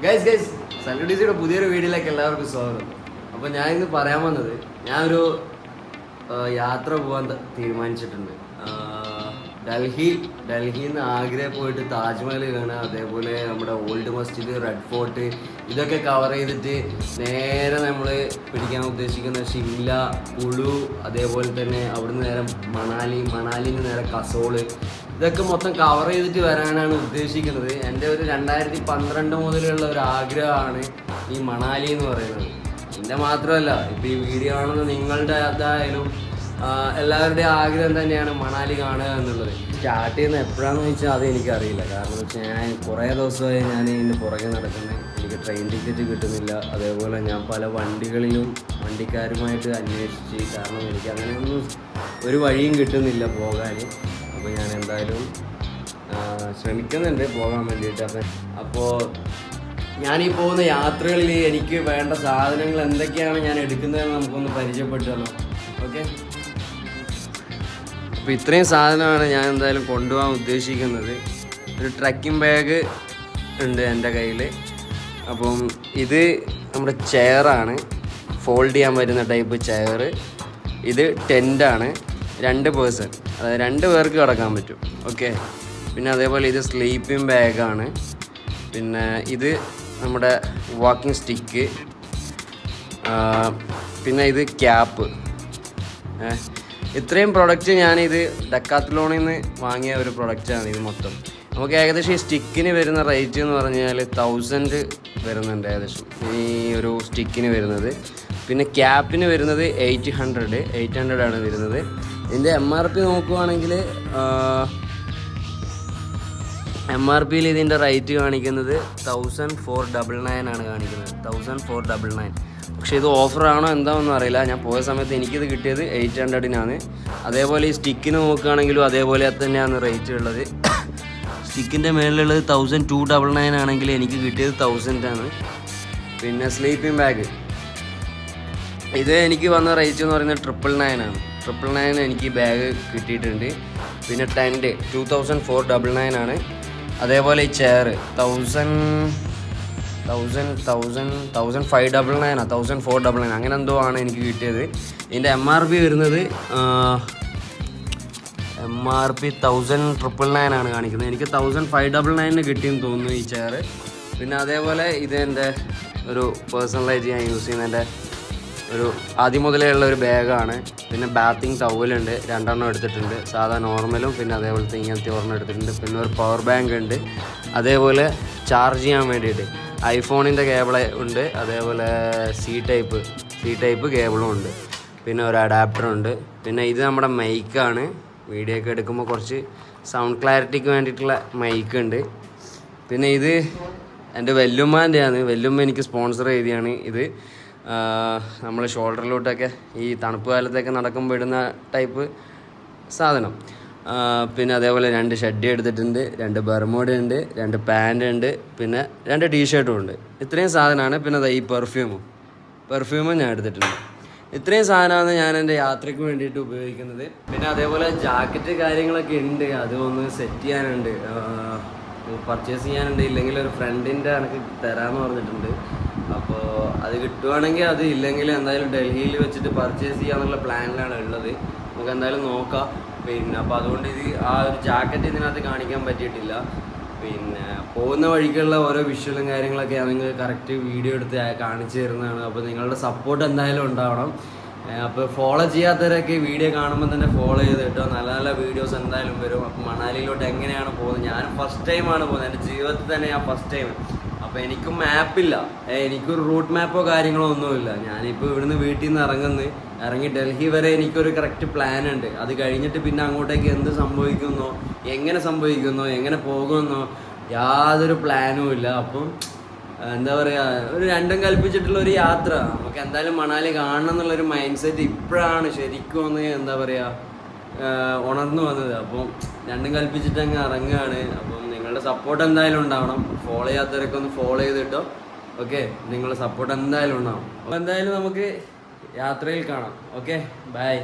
Guys Sunday പുതിയൊരു വീഡിയോയിലേക്ക് എല്ലാവർക്കും സ്വാഗതം. അപ്പോൾ ഞാൻ ഇന്ന് പറയാൻ വന്നത്, ഞാനൊരു യാത്ര പോകാൻ തീരുമാനിച്ചിട്ടുണ്ട്. ഡൽഹിയിൽ നിന്ന് ആഗ്ര പോയിട്ട് താജ്മഹൽ കാണുക, അതേപോലെ നമ്മുടെ ഓൾഡ് മസ്ജിദ്, റെഡ് ഫോർട്ട്, ഇതൊക്കെ കവർ ചെയ്തിട്ട് നേരെ നമ്മൾ പിടിക്കാൻ ഉദ്ദേശിക്കുന്ന ഷിംല, കുളു, അതേപോലെ തന്നെ അവിടുന്ന് നേരെ മണാലിയിൽ നിന്ന് നേരെ കസോള്, ഇതൊക്കെ മൊത്തം കവർ ചെയ്തിട്ട് വരാനാണ് ഉദ്ദേശിക്കുന്നത്. എൻ്റെ ഒരു 2012 മുതലുള്ള ഒരു ആഗ്രഹമാണ് ഈ മണാലി എന്ന് പറയുന്നത്. എൻ്റെ മാത്രമല്ല, ഇപ്പോൾ ഈ വീഡിയോ കാണുന്ന നിങ്ങളുടെ അതായാലും എല്ലാവരുടെയും ആഗ്രഹം തന്നെയാണ് മണാലി കാണുക എന്നുള്ളത്. സ്റ്റാർട്ട് ചെയ്യുന്നത് എപ്പോഴാണെന്ന് ചോദിച്ചാൽ അത് എനിക്കറിയില്ല. കാരണം എന്ന് വെച്ചാൽ ഞാൻ കുറേ ദിവസമായി ഞാൻ ഇതിൻ്റെ പുറകെ നടക്കുന്നത്. എനിക്ക് ട്രെയിൻ ടിക്കറ്റ് കിട്ടുന്നില്ല. അതേപോലെ ഞാൻ പല വണ്ടിക്കാരുമായിട്ട് അന്വേഷിച്ച്, കാരണം എനിക്ക് അങ്ങനെയൊന്നും ഒരു വഴിയും കിട്ടുന്നില്ല പോകാൻ. അപ്പോൾ ഞാൻ എന്തായാലും ശ്രമിക്കുന്നുണ്ട് പോകാൻ വേണ്ടിയിട്ട്. അപ്പോൾ ഞാനീ പോകുന്ന യാത്രകളിൽ എനിക്ക് വേണ്ട സാധനങ്ങൾ എന്തൊക്കെയാണ് ഞാൻ എടുക്കുന്നതെന്ന് നമുക്കൊന്ന് പരിചയപ്പെട്ടാലോ? ഓക്കെ, അപ്പോൾ ഇത്രയും സാധനമാണ് ഞാൻ എന്തായാലും കൊണ്ടുപോകാൻ ഉദ്ദേശിക്കുന്നത്. ഒരു ട്രക്കിംഗ് ബാഗ് ഉണ്ട് എൻ്റെ കയ്യിൽ. അപ്പം ഇത് നമ്മുടെ ചെയറാണ്, ഫോൾഡ് ചെയ്യാൻ പറ്റുന്ന ടൈപ്പ് ചെയർ. ഇത് ടെൻ്റാണ്, 2 പേഴ്സൺ, അതായത് 2 പേർക്ക് കിടക്കാൻ പറ്റും. ഓക്കെ, പിന്നെ അതേപോലെ ഇത് സ്ലീപ്പിംഗ് ബാഗാണ്. പിന്നെ ഇത് നമ്മുടെ വാക്കിംഗ് സ്റ്റിക്ക്. പിന്നെ ഇത് ക്യാപ്പ്. ഇത്രയും പ്രൊഡക്റ്റ് ഞാനിത് ഡെക്കാത്ലോണിൽ നിന്ന് വാങ്ങിയ ഒരു പ്രൊഡക്റ്റാണ് ഇത് മൊത്തം. നമുക്ക് ഏകദേശം ഈ സ്റ്റിക്കിന് വരുന്ന റേറ്റ് എന്ന് പറഞ്ഞാൽ 1000 വരുന്നുണ്ട് ഏകദേശം ഈ ഒരു സ്റ്റിക്കിന് വരുന്നത്. പിന്നെ ക്യാപ്പിന് വരുന്നത് 800 ആണ് വരുന്നത്. ഇതിൻ്റെ MRP നോക്കുവാണെങ്കിൽ MRPയിൽ ഇതിൻ്റെ റേറ്റ് കാണിക്കുന്നത് 1499 ആണ് കാണിക്കുന്നത്, 1499. പക്ഷേ ഇത് ഓഫറാണോ എന്താണെന്ന് അറിയില്ല. ഞാൻ പോയ സമയത്ത് എനിക്കിത് കിട്ടിയത് 800-നാണ്. അതേപോലെ ഈ സ്റ്റിക്കിന് നോക്കുകയാണെങ്കിലും അതേപോലെ തന്നെയാണ് റേറ്റ് ഉള്ളത്. സ്റ്റിക്കിൻ്റെ മേളിലുള്ളത് 1299 ആണെങ്കിൽ എനിക്ക് കിട്ടിയത് 1000 ആണ്. പിന്നെ സ്ലീപ്പിംഗ് ബാഗ്, ഇത് എനിക്ക് വന്ന റേറ്റ് എന്ന് പറയുന്നത് 999 ആണ്. 999 എനിക്ക് ബാഗ് കിട്ടിയിട്ടുണ്ട്. പിന്നെ ടെൻറ്റ് 2499 ആണ്. അതേപോലെ ഈ ചെയർ 1499 അങ്ങനെ എന്തോ ആണ് എനിക്ക് കിട്ടിയത്. ഇതിൻ്റെ MRP വരുന്നത് MRP 1999 ആണ് കാണിക്കുന്നത്. എനിക്ക് 1599 കിട്ടിയെന്ന് തോന്നുന്നു ഈ ചെയർ. പിന്നെ അതേപോലെ ഇത് എൻ്റെ ഒരു പേഴ്സണലായിട്ട് ഞാൻ യൂസ് ചെയ്യുന്ന എൻ്റെ ഒരു ആദ്യം മുതലേ ഉള്ള ഒരു ബാഗാണ്. പിന്നെ ബാത്തിങ് ടവലുണ്ട്, 2 എടുത്തിട്ടുണ്ട്, സാധാ നോർമലും പിന്നെ അതേപോലത്തെ ഇങ്ങനത്തെ 1 എടുത്തിട്ടുണ്ട്. പിന്നെ ഒരു പവർ ബാങ്ക് ഉണ്ട്, അതേപോലെ ചാർജ് ചെയ്യാൻ വേണ്ടിയിട്ട് ഐഫോണിൻ്റെ കേബിൾ ഉണ്ട്, അതേപോലെ സി ടൈപ്പ് കേബിളും ഉണ്ട്. പിന്നെ ഒരു അഡാപ്റ്ററുണ്ട്. പിന്നെ ഇത് നമ്മുടെ മൈക്കാണ്, വീഡിയോ ഒക്കെ എടുക്കുമ്പോൾ കുറച്ച് സൗണ്ട് ക്ലാരിറ്റിക്ക് വേണ്ടിയിട്ടുള്ള മൈക്ക് ഉണ്ട്. പിന്നെ ഇത് എൻ്റെ വല്യുമ്മാൻ്റെയാണ്, വല്യുമ്മ എനിക്ക് സ്പോൺസർ ചെയ്തതാണ് ഇത്. നമ്മൾ ഷോൾഡറിലോട്ടൊക്കെ ഈ തണുപ്പ് കാലത്തൊക്കെ നടക്കുമ്പോൾ ഇടുന്ന ടൈപ്പ് സാധനം. പിന്നെ അതേപോലെ 2 ഷഡ്ഡി എടുത്തിട്ടുണ്ട്, 2 ബർമൂഡ ഉണ്ട്, 2 പാൻറ് ഉണ്ട്, പിന്നെ 2 ടീഷർട്ടും ഉണ്ട്. ഇത്രയും സാധനമാണ്. പിന്നെ ഈ പെർഫ്യൂമും ഞാൻ എടുത്തിട്ടുണ്ട്. ഇത്രയും സാധനമാണ് ഞാൻ എൻ്റെ യാത്രയ്ക്ക് വേണ്ടിയിട്ട് ഉപയോഗിക്കുന്നത്. പിന്നെ അതേപോലെ ജാക്കറ്റ് കാര്യങ്ങളൊക്കെ ഉണ്ട്, അതൊന്ന് സെറ്റ് ചെയ്യാനുണ്ട്, പർച്ചേസ് ചെയ്യാനുണ്ട്. ഇല്ലെങ്കിൽ ഒരു ഫ്രണ്ടിൻ്റെ എനിക്ക് തരാമെന്ന് പറഞ്ഞിട്ടുണ്ട്. അപ്പോൾ അത് കിട്ടുവാണെങ്കിൽ അത്, ഇല്ലെങ്കിൽ എന്തായാലും ഡൽഹിയിൽ വെച്ചിട്ട് പർച്ചേസ് ചെയ്യാന്നുള്ള പ്ലാനിലാണ് ഉള്ളത്. നമുക്ക് എന്തായാലും നോക്കാം. പിന്നെ അപ്പോൾ അതുകൊണ്ട് ആ ഒരു ജാക്കറ്റ് ഇതിനകത്ത് കാണിക്കാൻ പറ്റിയിട്ടില്ല. പിന്നെ പോകുന്ന വഴിക്കുള്ള ഓരോ വിഷ്വലും കാര്യങ്ങളൊക്കെ ഞാൻ നിങ്ങൾക്ക് കറക്റ്റ് വീഡിയോ എടുത്ത് കാണിച്ചു തരുന്നതാണ്. അപ്പോൾ നിങ്ങളുടെ സപ്പോർട്ട് എന്തായാലും ഉണ്ടാവണം. അപ്പോൾ ഫോളോ ചെയ്യാത്തവരൊക്കെ വീഡിയോ കാണുമ്പോൾ തന്നെ ഫോളോ ചെയ്ത് കേട്ടോ. നല്ല നല്ല വീഡിയോസ് എന്തായാലും വരും. അപ്പോൾ മണാലിയിലോട്ട് എങ്ങനെയാണ് പോകുന്നത്, ഞാൻ ഫസ്റ്റ് ടൈമാണ് പോകുന്നത്, എൻ്റെ ജീവിതത്തിൽ തന്നെ ഞാൻ ഫസ്റ്റ് ടൈം. അപ്പോൾ എനിക്കും മാപ്പില്ല, എനിക്കൊരു റൂട്ട് മാപ്പോ കാര്യങ്ങളോ ഒന്നുമില്ല. ഞാനിപ്പോൾ ഇവിടുന്ന് വീട്ടിൽ നിന്ന് ഇറങ്ങി ഡൽഹി വരെ എനിക്കൊരു കറക്റ്റ് പ്ലാൻ ഉണ്ട്. അത് കഴിഞ്ഞിട്ട് പിന്നെ അങ്ങോട്ടേക്ക് എന്ത് സംഭവിക്കുന്നോ, എങ്ങനെ പോകുമെന്നോ യാതൊരു പ്ലാനും ഇല്ല. അപ്പം എന്താ പറയുക, ഒരു രണ്ടും കൽപ്പിച്ചിട്ടുള്ള ഒരു യാത്ര. നമുക്ക് എന്തായാലും മണാലി കാണണം എന്നുള്ളൊരു മൈൻഡ് സെറ്റ് ഇപ്പോഴാണ് ശരിക്കും ഒന്ന് എന്താ പറയുക ഉണർന്നു വന്നത്. അപ്പം രണ്ടും കൽപ്പിച്ചിട്ട് അങ്ങ് ഇറങ്ങുകയാണ്. അപ്പം നിങ്ങളുടെ സപ്പോർട്ട് എന്തായാലും ഉണ്ടാവണം. ഫോളോ ചെയ്യാത്തവരൊക്കെ ഒന്ന് ഫോളോ ചെയ്തിട്ടോ. ഓക്കെ, നിങ്ങളുടെ സപ്പോർട്ട് എന്തായാലും ഉണ്ടാവും. അപ്പോൾ എന്തായാലും നമുക്ക് യാത്രയിൽ കാണാം. Okay, by.